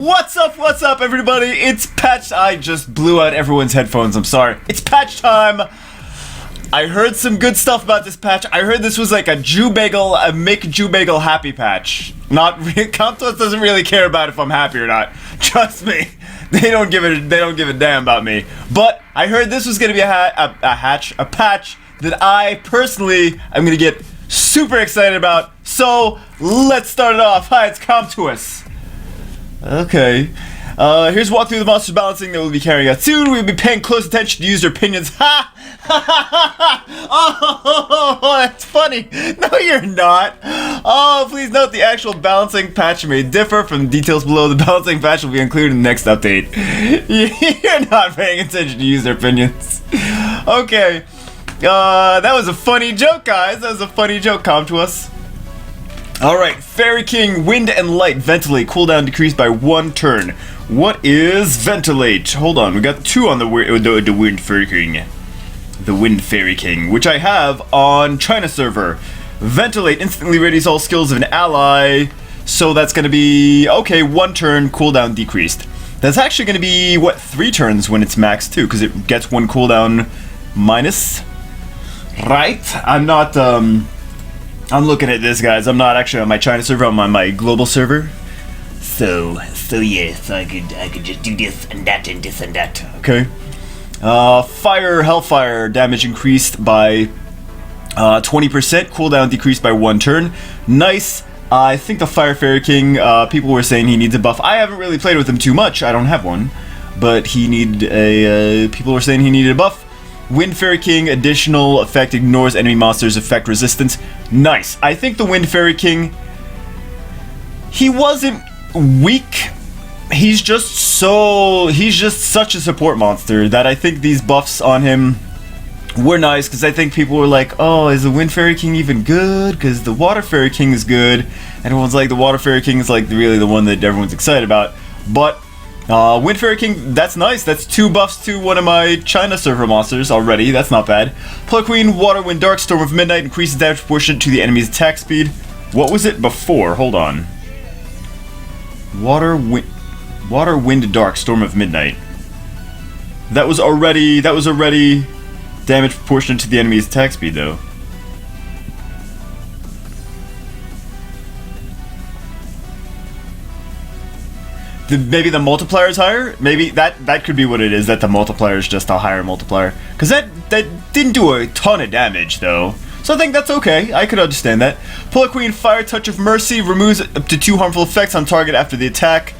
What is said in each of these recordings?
What's up, everybody? It's patch. I just blew out everyone's headphones. I'm sorry. It's patch time. I heard some good stuff about this patch. I heard this was like a make Jew Bagel happy patch. Comtos doesn't really care about if I'm happy or not. Trust me. They don't give a damn about me. But I heard this was gonna be a patch that I personally am gonna get super excited about. So let's start it off. Hi, it's Comtois. Okay. Here's a walk through the monsters balancing that we'll be carrying out soon. We'll be paying close attention to user opinions. Ha! Oh, that's funny. No, you're not. Oh, please note the actual balancing patch may differ from the details below. The balancing patch will be included in the next update. You're not paying attention to user opinions. Okay. That was a funny joke, guys. That was a funny joke. Come to us. Alright, Fairy King, Wind and Light, Ventilate, cooldown decreased by 1 turn. What is Ventilate? Hold on, we got 2 on the Wind Fairy King. The Wind Fairy King, which I have on China server. Ventilate instantly readies all skills of an ally, so that's gonna be, okay, 1 turn, cooldown decreased. That's actually gonna be, what, 3 turns when it's maxed too, because it gets 1 cooldown minus. Right? I'm looking at this, guys. I'm not actually on my China server. I'm on my global server. So yes, I could just do this and that and this and that. Okay. Hellfire damage increased by 20%. Cooldown decreased by 1 turn. Nice. I think the Fire Fairy King. People were saying he needs a buff. I haven't really played with him too much. I don't have one, but he needed a. People were saying he needed a buff. Wind Fairy King, additional effect ignores enemy monsters' effect resistance. Nice. I think the Wind Fairy King, he wasn't weak. He's just such a support monster that I think these buffs on him were nice, because I think people were like, oh, is the Wind Fairy King even good? Because the Water Fairy King is good. And everyone's like, the Water Fairy King is like really the one that everyone's excited about. But Wind Fairy King, that's nice. That's 2 buffs to one of my China server monsters already. That's not bad. Polar Queen, Water, Wind, Dark, Storm of Midnight, increases damage proportionate to the enemy's attack speed. What was it before? Hold on. Water, Wind, Dark, Storm of Midnight. That was already damage proportionate to the enemy's attack speed, though. Maybe the multiplier is higher? Maybe that could be what it is, that the multiplier is just a higher multiplier. Because that didn't do a ton of damage, though. So I think that's okay. I could understand that. Polar Queen, Fire Touch of Mercy, removes up to 2 harmful effects on target after the attack.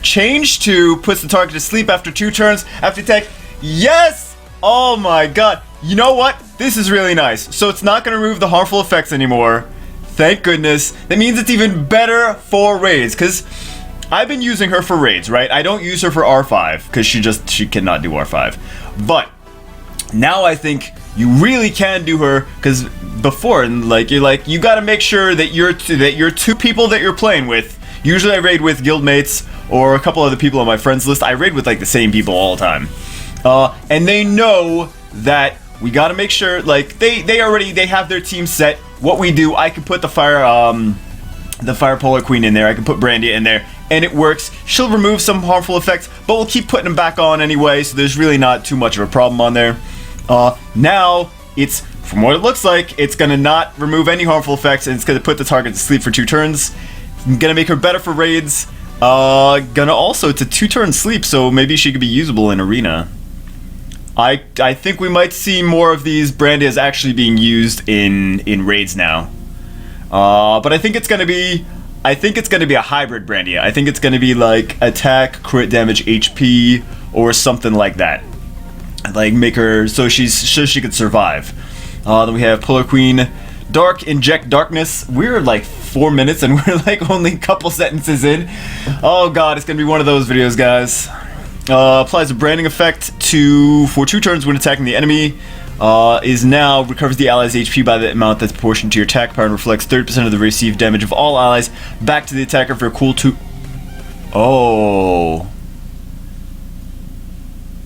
Change to puts the target to sleep after 2 turns after attack. Yes! Oh my god. You know what? This is really nice. So it's not going to remove the harmful effects anymore. Thank goodness. That means it's even better for raids, because I've been using her for raids, right? I don't use her for R5 because she cannot do R5. But now I think you really can do her, because before, you got to make sure that your 2 people that you're playing with. Usually I raid with guildmates or a couple other people on my friends list. I raid with like the same people all the time, and they know that we got to make sure they have their team set. What we do, I can put the Fire Polar Queen in there. I can put Brandy in there, and it works. She'll remove some harmful effects, but we'll keep putting them back on anyway, so there's really not too much of a problem on there. Now, it's, from what it looks like, it's gonna not remove any harmful effects, and it's gonna put the target to sleep for 2 turns. Gonna make her better for raids. Gonna also, it's a 2-turn sleep, so maybe she could be usable in arena. I think we might see more of these Brandias actually being used in raids now. But I think it's gonna be a hybrid Brandia. I think it's gonna be like attack, crit damage, HP, or something like that. Like make her so she could survive. Then we have Polar Queen, Dark, Inject Darkness. We're like 4 minutes and we're like only a couple sentences in. Oh god, it's gonna be one of those videos, guys. Applies a branding effect for 2 turns when attacking the enemy. Is now recovers the allies' HP by the amount that's proportional to your attack power and reflects 30% of the received damage of all allies back to the attacker for a cool 2.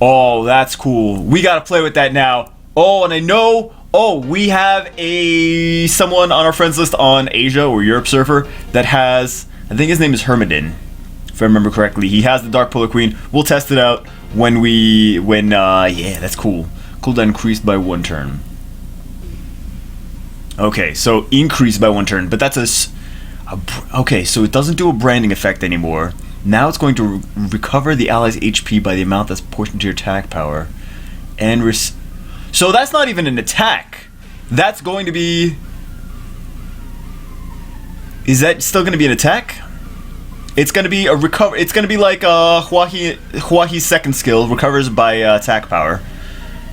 Oh, that's cool. We gotta play with that now. Oh, and I know. Oh, we have someone on our friends list on Asia or Europe server that has. I think his name is Hermodin. if I remember correctly. He has the Dark Polar Queen. We'll test it out yeah, that's cool. Cooldown increased by 1 turn. Okay, so increased by 1 turn, but that's okay, so it doesn't do a branding effect anymore. Now it's going to recover the ally's HP by the amount that's proportional to your attack power. And so that's not even an attack. That's going to be... Is that still going to be an attack? It's going to be a recover. It's going to be like Huahi's second skill, recovers by attack power.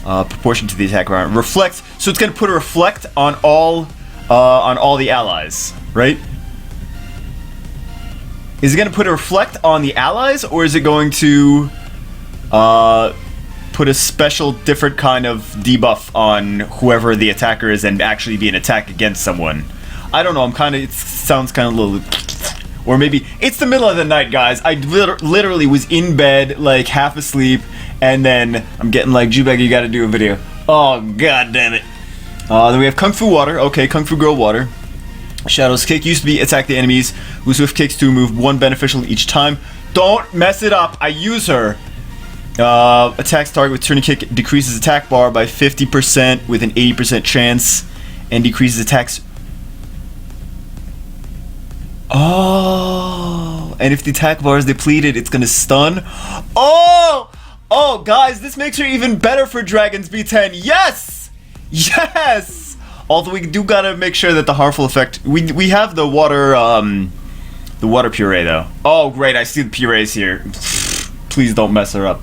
Proportion to the attack power. Reflects, so it's going to put a reflect on all the allies, right? Is it going to put a reflect on the allies, or is it going to put a special different kind of debuff on whoever the attacker is and actually be an attack against someone? I don't know, it sounds kind of a little... Or maybe, it's the middle of the night, guys. I literally was in bed, like, half asleep, and then I'm getting like, Jubeg, you gotta do a video. Oh, god damn it. Then we have Kung Fu Water. Okay, Kung Fu Girl Water. Shadow's Kick used to be attack the enemies with swift kicks to remove 1 beneficial each time. Don't mess it up. I use her. Attacks target with turning kick, decreases attack bar by 50% with an 80% chance, and decreases attacks. Oh, and if the attack bar is depleted, it's gonna stun. Oh, guys, this makes her even better for Dragons B10. Yes, yes. Although we do gotta make sure that the harmful effect. We have the water puree though. Oh, great! I see the purees here. Please don't mess her up.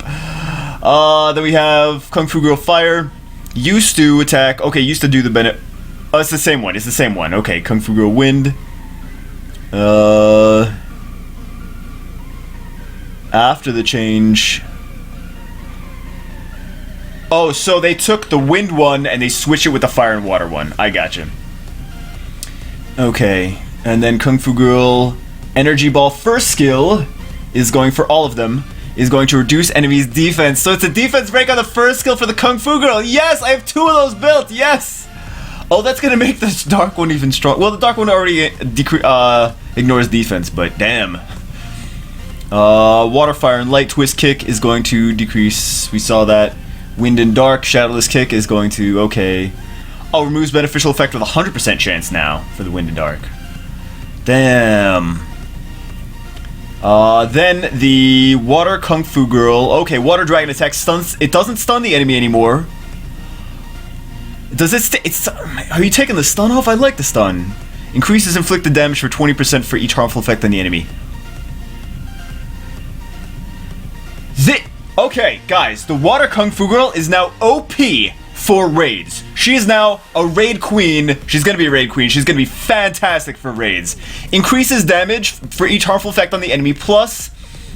Then we have Kung Fu Girl Fire. Used to attack. Okay, used to do the Bennett. Oh, it's the same one. It's the same one. Okay, Kung Fu Girl Wind. After the change. Oh, so they took the wind one and they switched it with the fire and water one. I gotcha. Okay, and then Kung Fu Girl Energy Ball first skill is going for all of them. Is going to reduce enemies' defense. So it's a defense break on the first skill for the Kung Fu Girl. Yes, I have 2 of those built. Yes. Oh, that's gonna make this dark one even strong. Well, the dark one already ignores defense, but damn. Water, Fire, and Light Twist Kick is going to decrease. We saw that. Wind and Dark Shadowless Kick is going to, okay. Oh, removes beneficial effect with 100% chance now for the Wind and Dark. Damn. Then the Water Kung Fu Girl. Okay, Water Dragon attack stuns. It doesn't stun the enemy anymore. Does it are you taking the stun off? I like the stun. Increases inflicted damage for 20% for each harmful effect on the enemy. Okay, guys, the Water Kung Fu Girl is now OP for raids. She is now a raid queen. She's gonna be a raid queen. She's gonna be fantastic for raids. Increases damage for each harmful effect on the enemy, plus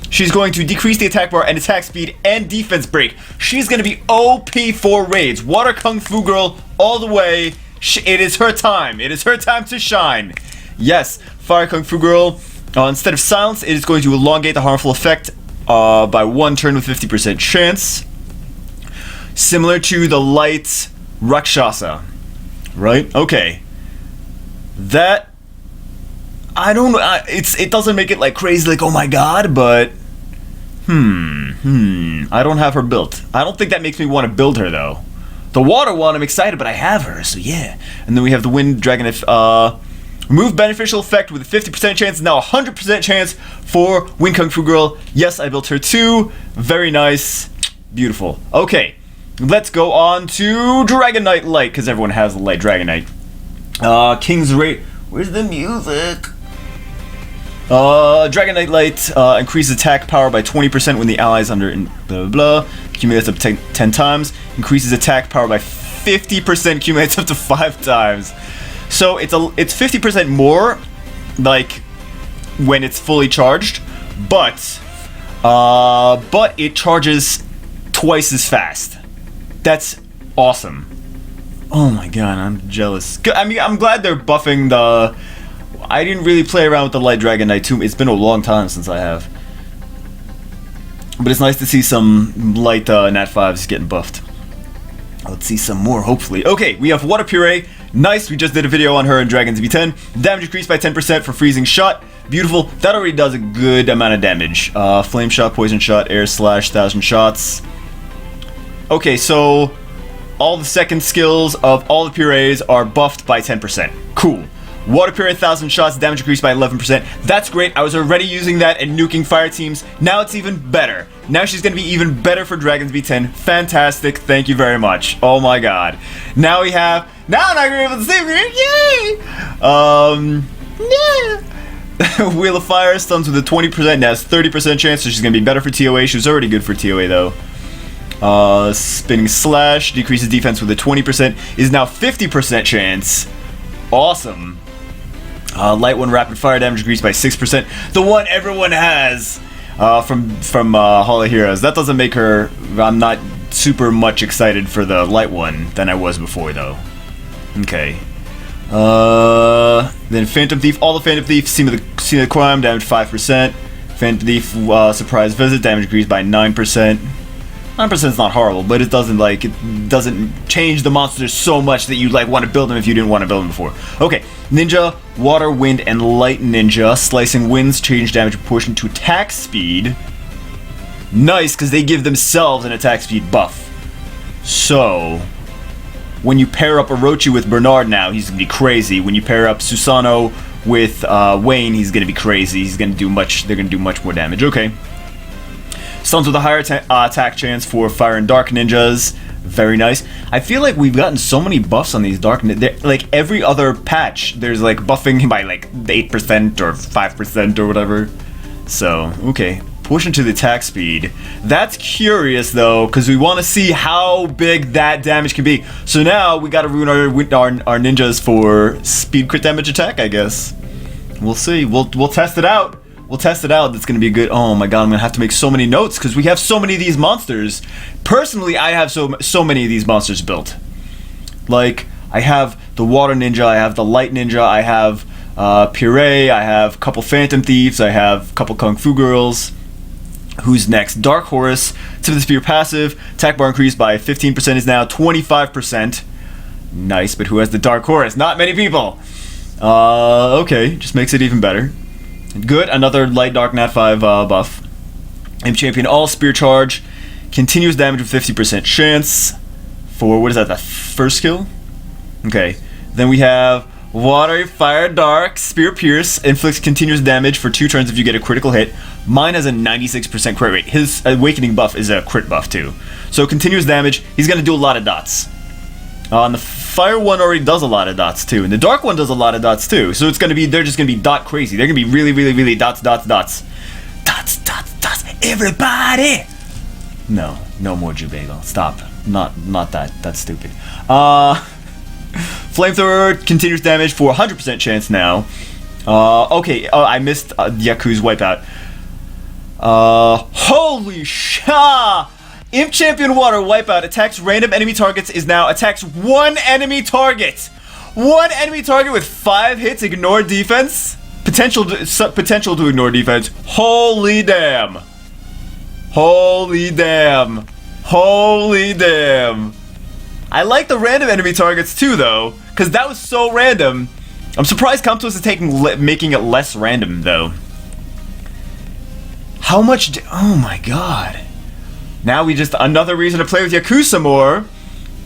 she's going to decrease the attack bar and attack speed and defense break. She's going to be OP for raids. Water Kung Fu Girl all the way. It is her time. It is her time to shine. Yes, Fire Kung Fu Girl. Instead of silence, it is going to elongate the harmful effect by 1 turn with 50% chance. Similar to the Light Rakshasa. Right? Okay. That... I don't know. It doesn't make it like crazy, like, oh my god, but... I don't have her built. I don't think that makes me want to build her, though. The water one, I'm excited, but I have her, so yeah. And then we have the Wind Dragon. Remove beneficial effect with a 50% chance, now a 100% chance for Wind Kung Fu Girl. Yes, I built her too. Very nice. Beautiful. Okay, let's go on to Dragon Knight Light, because everyone has the Light Dragon Knight. King's Raid. Where's the music? Dragon Knight Light increases attack power by 20% when the allies under blah blah blah. Accumulates up to 10 times. Increases attack power by 50%. Accumulates up to 5 times. So it's 50% more, like when it's fully charged, but it charges twice as fast. That's awesome. Oh my god, I'm jealous. I mean, I'm glad they're buffing the... I didn't really play around with the Light Dragon Knight too. It's been a long time since I have. But it's nice to see some light Nat 5s getting buffed. Let's see some more, hopefully. Okay, we have Water Puree. Nice, we just did a video on her in Dragons V10. Damage increased by 10% for freezing shot. Beautiful. That already does a good amount of damage. Flame shot, poison shot, air slash, 1,000 shots. Okay, so all the second skills of all the purees are buffed by 10%. Cool. Water Puree, 1,000 shots, damage increased by 11%. That's great. I was already using that and nuking fire teams. Now it's even better. Now she's going to be even better for Dragons B10. Fantastic. Thank you very much. Oh my god. Now we have... Now I'm not going to be able to save her. Yay! Yeah. Wheel of Fire stuns with a 20%. Now it's 30% chance, so she's going to be better for TOA. She was already good for TOA though. Spinning Slash decreases defense with a 20%. Is now 50% chance. Awesome. Light one rapid fire damage increased by 6%. The one everyone has from Hall of Heroes. That doesn't make her... I'm not super much excited for the light one than I was before though. Okay. Then Phantom Thief. All the Phantom Thief. Scene of the crime. Damage 5%. Phantom Thief surprise visit. Damage increased by 9%. 9% is not horrible, but it doesn't change the monsters so much that you want to build them if you didn't want to build them before. Okay, Ninja, Water, Wind, and Light Ninja. Slicing Winds change damage proportion to attack speed. Nice, because they give themselves an attack speed buff. So, when you pair up Orochi with Bernard now, he's going to be crazy. When you pair up Susano with Wayne, he's going to be crazy. They're going to do much more damage. Okay. Stuns with a higher attack chance for Fire and Dark Ninjas. Very nice. I feel like we've gotten so many buffs on these Dark Ninjas. Like every other patch, there's buffing by 8% or 5% or whatever. So, okay. Pushing to the attack speed. That's curious though, because we want to see how big that damage can be. So now we got to ruin our ninjas for speed crit damage attack, I guess. We'll see. We'll test it out. We'll test it out. That's going to be good. Oh my god, I'm going to have to make so many notes because we have so many of these monsters. Personally, I have so many of these monsters built. Like, I have the Water Ninja, I have the Light Ninja, I have Puree, I have a couple Phantom Thieves, I have a couple Kung Fu Girls. Who's next? Dark Horus. Tip of the Spear passive. Attack bar increased by 15% is now 25%. Nice, but who has the Dark Horus? Not many people. Okay, just makes it even better. Good, another light dark nat 5 buff. Imp Champion all spear charge. Continuous damage with 50% chance. For, what is that, the first skill? Okay. Then we have Water, Fire, Dark, Spear Pierce. Inflicts continuous damage for 2 turns if you get a critical hit. Mine has a 96% crit rate. His Awakening buff is a crit buff too. So continuous damage, he's going to do a lot of dots. And the Fire one already does a lot of dots too, and the Dark one does a lot of dots too. So it's gonna be, they're just gonna be dot crazy. They're gonna be really, really, really dots, dots, dots, dots, dots, dots. Everybody. No more Jubagel. Stop. Not that. That's stupid. Flamethrower continuous damage for 100% chance now. Okay. I missed Yaku's wipeout. Holy shit! Imp Champion Water Wipeout attacks random enemy targets is now attacks one enemy target. One enemy target with 5 hits, ignore defense. Potential to ignore defense. Holy damn. Holy damn. Holy damn. I like the random enemy targets too though, because that was so random. I'm surprised Comptos is making it less random though. How much oh my god. Now we just, another reason to play with Yakuza more.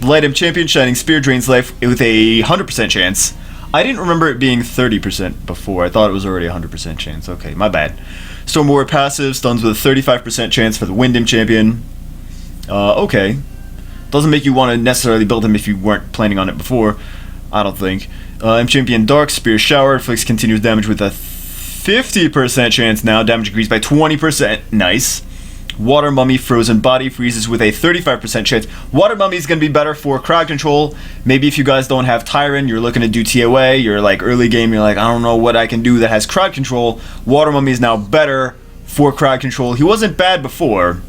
Light Imp Champion Shining Spear drains life with a 100% chance. I didn't remember it being 30% before. I thought it was already 100% chance. Okay, my bad. Storm Warrior passive, stuns with a 35% chance for the Wind Imp Champion. Okay. Doesn't make you want to necessarily build him if you weren't planning on it before. I don't think. Imp Champion Dark Spear Shower inflicts continuous damage with a 50% chance now. Damage increased by 20%. Nice. Water Mummy Frozen Body freezes with a 35% chance. Water Mummy is going to be better for crowd control. Maybe if you guys don't have Tyrant, you're looking to do TOA, you're early game, you're I don't know what I can do that has crowd control. Water Mummy is now better for crowd control. He wasn't bad before.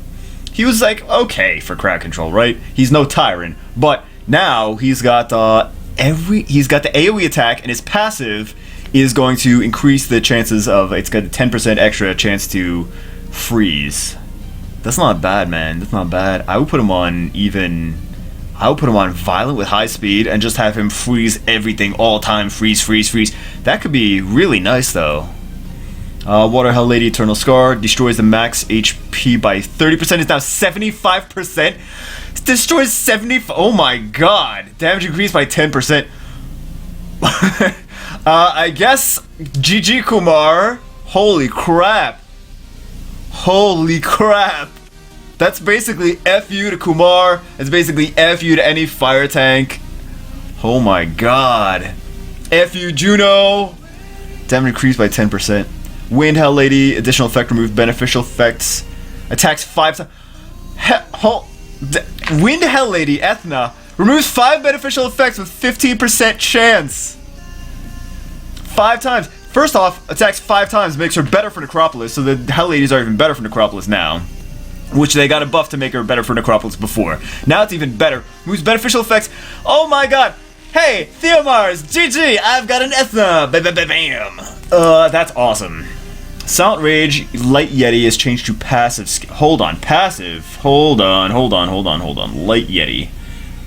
He was okay for crowd control, right? He's no Tyrant, but now he's got he's got the AoE attack, and his passive is going to increase the chances of, it's got a 10% extra chance to freeze. That's not bad, man. That's not bad. I would put him on Violent with high speed and just have him freeze everything all time. Freeze, freeze, freeze. That could be really nice, though. Water Hell Lady Eternal Scar destroys the max HP by 30%. It's now 75%. It destroys 70. Oh my god. Damage increased by 10%. I guess GG Kumar. Holy crap. Holy crap. That's basically F you to Kumar. It's basically F you to any fire tank. Oh my god. F you Juno. Damage increased by 10%. Wind Hell Lady, additional effect removed, beneficial effects. Attacks 5 times. Wind Hell Lady, Ethna, removes 5 beneficial effects with 15% chance. 5 times. First off, attacks 5 times, makes her better for Necropolis, so the Hell Ladies are even better for Necropolis now. Which they got a buff to make her better for Necropolis before. Now it's even better. Removes beneficial effects. Oh my god. Hey, Theomars, GG, I've got an Ethna. Bam. That's awesome. Silent Rage, Light Yeti is changed to passive. Hold on, passive. Hold on. Light Yeti.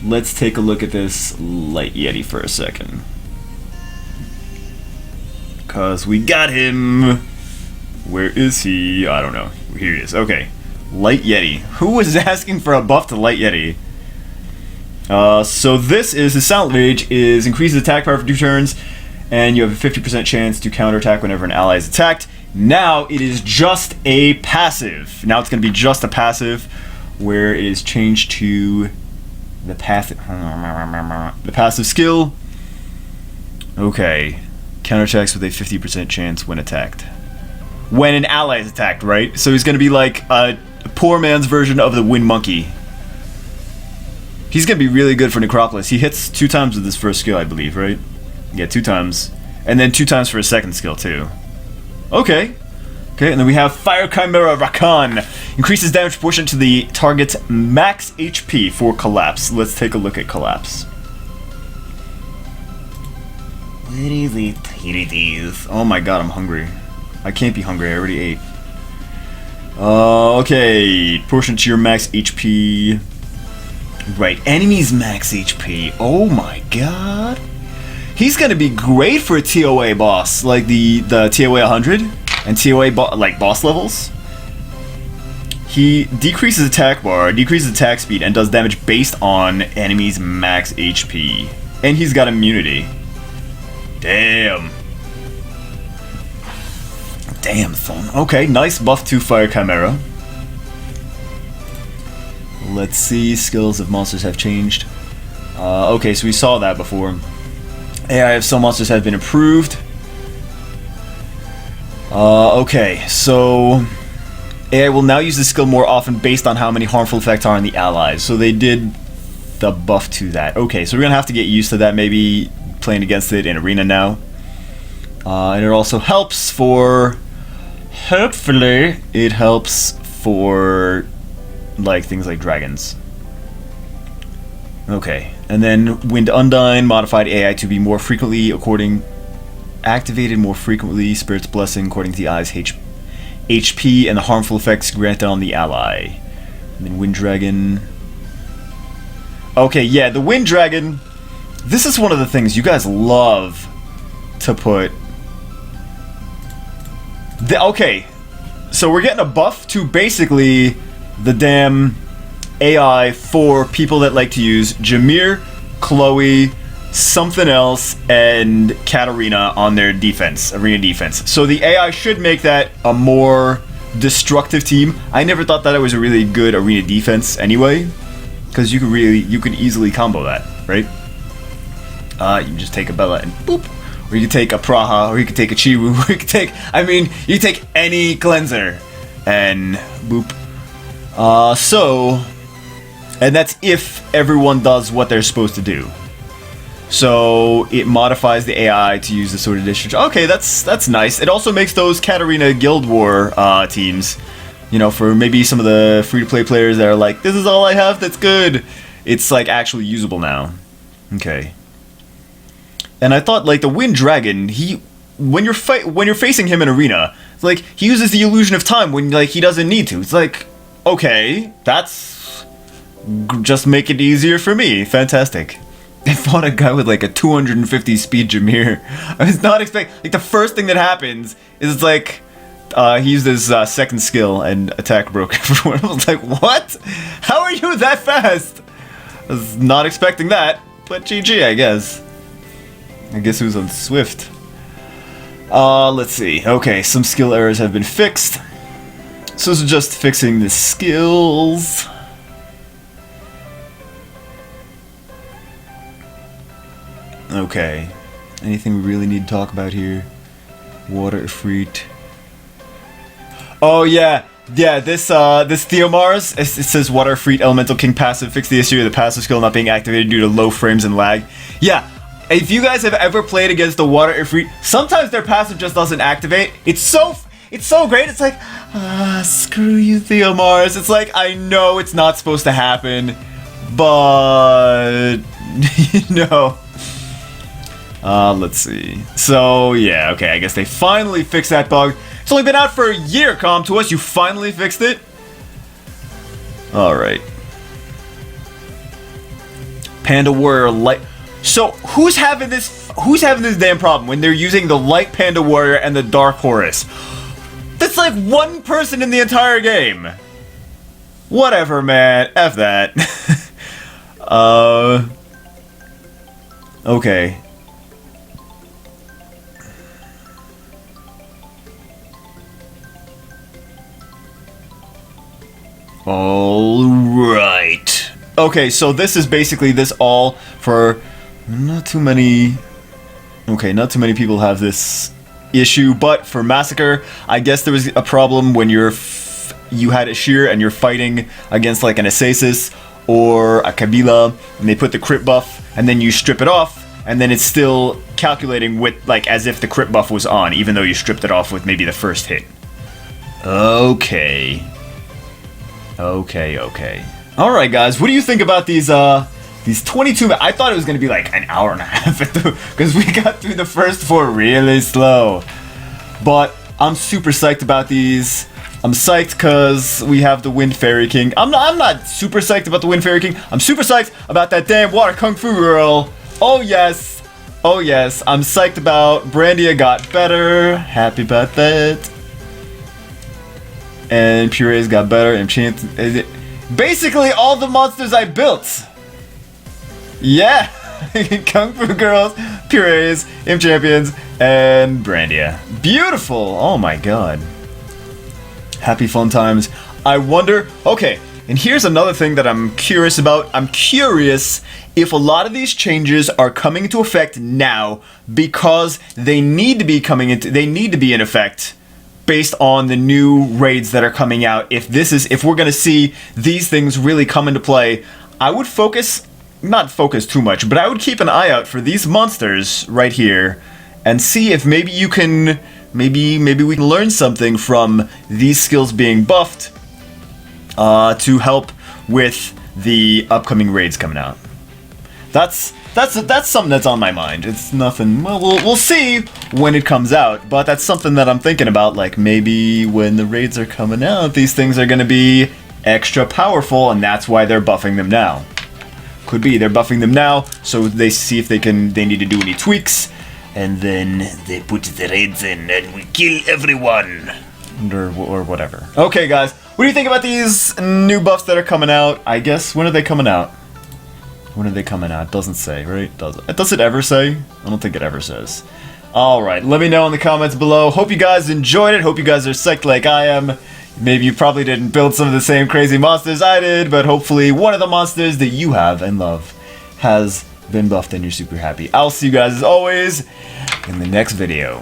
Let's take a look at this Light Yeti for a second. Cause we got him. Where is he? I don't know. Here he is. Okay. Light Yeti. Who was asking for a buff to Light Yeti? So this is his Silent Rage is increases attack power for 2 turns, and you have a 50% chance to counterattack whenever an ally is attacked. Now it is just a passive. Now it's going to be just a passive, where it is changed to the passive skill. Okay, counterattacks with a 50% chance when attacked. When an ally is attacked, right? So he's going to be like a poor man's version of the Wind Monkey. He's going to be really good for Necropolis. He hits 2 times with his first skill, I believe, right? Yeah, 2 times. And then 2 times for his second skill, too. Okay. Okay, and then we have Fire Chimera Rakan. Increases damage proportionate to the target's max HP for Collapse. Let's take a look at Collapse. Oh my god, I'm hungry. I can't be hungry, I already ate. Okay. Proportionate to your max HP. Right, enemy's max HP. Oh my god. He's gonna be great for a TOA boss, like the TOA 100 and TOA boss levels. He decreases attack bar, decreases attack speed, and does damage based on enemy's max HP. And he's got immunity. Damn. Damn, son. Okay, nice buff to Fire Chimera. Let's see, skills of monsters have changed. Okay, so we saw that before. AI of some monsters have been improved. Okay, so AI will now use the skill more often based on how many harmful effects are on the allies. So they did the buff to that. Okay, so we're gonna have to get used to that, maybe playing against it in Arena now. And it also helps for... Hopefully, it helps for... like things like dragons. Okay, and then Wind Undyne modified AI to be more frequently activated more frequently. Spirit's Blessing according to the ally's HP and the harmful effects granted on the ally. And then Wind Dragon. Okay, yeah, the Wind Dragon. This is one of the things you guys love to put. Okay, so we're getting a buff to basically the damn AI for people that like to use Jameer, Chloe, something else, and Katarina on their defense, arena defense. So the AI should make that a more destructive team. I never thought that it was a really good arena defense anyway, because you could easily combo that, right? You can just take a Bella and boop, or you could take a Praha, or you could take a Chiwu, or you could take, you take any cleanser and boop. And that's if everyone does what they're supposed to do. So it modifies the AI to use the sort of district. Okay, that's nice. It also makes those Katarina Guild War teams, you know, for maybe some of the free-to-play players that are like, this is all I have that's good. It's like actually usable now. Okay. And I thought like the Wind Dragon, when you're facing him in arena, it's like he uses the illusion of time when like he doesn't need to. It's like, okay, that's just make it easier for me. Fantastic. I fought a guy with like a 250 speed Jameer. I was not expecting, like the first thing that happens is it's like he used his second skill and attack broke everyone. I was like, what? How are you that fast? I was not expecting that, but GG, I guess. I guess it was on Swift. Let's see. Okay, some skill errors have been fixed. So this is just fixing the skills. Okay. Anything we really need to talk about here? Water Ifrit. Oh yeah. Yeah, this Theomars, it says Water Ifrit Elemental King passive. Fix the issue of the passive skill not being activated due to low frames and lag. Yeah. If you guys have ever played against the Water Ifrit, sometimes their passive just doesn't activate. It's so great. It's like, screw you, Theomars. It's like, I know it's not supposed to happen, but you know. Let's see. So yeah, okay. I guess they finally fixed that bug. It's only been out for a year, Comtuos. You finally fixed it. All right. Panda Warrior Light. So who's having this damn problem when they're using the Light Panda Warrior and the Dark Horus? That's like one person in the entire game. Whatever, man. F that. Okay. All right. Okay, so this is basically this all for not too many. Okay, not too many people have this issue, but for Massacre, I guess there was a problem when you had a Sheer and you're fighting against like an Asasis or a Kabila, and they put the crit buff, and then you strip it off, and then it's still calculating with like as if the crit buff was on, even though you stripped it off with maybe the first hit. Okay. Okay. Alright guys, what do you think about these 22 I thought it was gonna be like an hour and a half because we got through the first 4 really slow. But I'm super psyched about these. I'm psyched because we have the Wind Fairy King. I'm not super psyched about the Wind Fairy King. I'm super psyched about that damn Water Kung Fu Girl. Oh yes. I'm psyched about Brandia got better. Happy about that. And Puree's got better. Enchanted. Basically all the monsters I built. Yeah. Kung Fu Girls, Purees, Imp Champions, and Brandia. Beautiful. Oh my god. Happy fun times. I wonder. Okay. And here's another thing that I'm curious about. I'm curious if a lot of these changes are coming into effect now because they need to be in effect based on the new raids that are coming out. If we're gonna see these things really come into play, I would not focus too much, but I would keep an eye out for these monsters right here and see if maybe we can learn something from these skills being buffed to help with the upcoming raids coming out. That's something that's on my mind. It's nothing. Well, we'll see when it comes out, but that's something that I'm thinking about. Like maybe when the raids are coming out, these things are going to be extra powerful, and that's why they're buffing them now. Could be they're buffing them now, so they see if they need to do any tweaks, and then they put the raids in, and we kill everyone, or whatever. Okay, guys, what do you think about these new buffs that are coming out? I guess when are they coming out? When are they coming out? It doesn't say, right? Does it ever say? I don't think it ever says. Alright, let me know in the comments below. Hope you guys enjoyed it. Hope you guys are psyched like I am. Maybe you probably didn't build some of the same crazy monsters I did, but hopefully one of the monsters that you have and love has been buffed and you're super happy. I'll see you guys as always in the next video.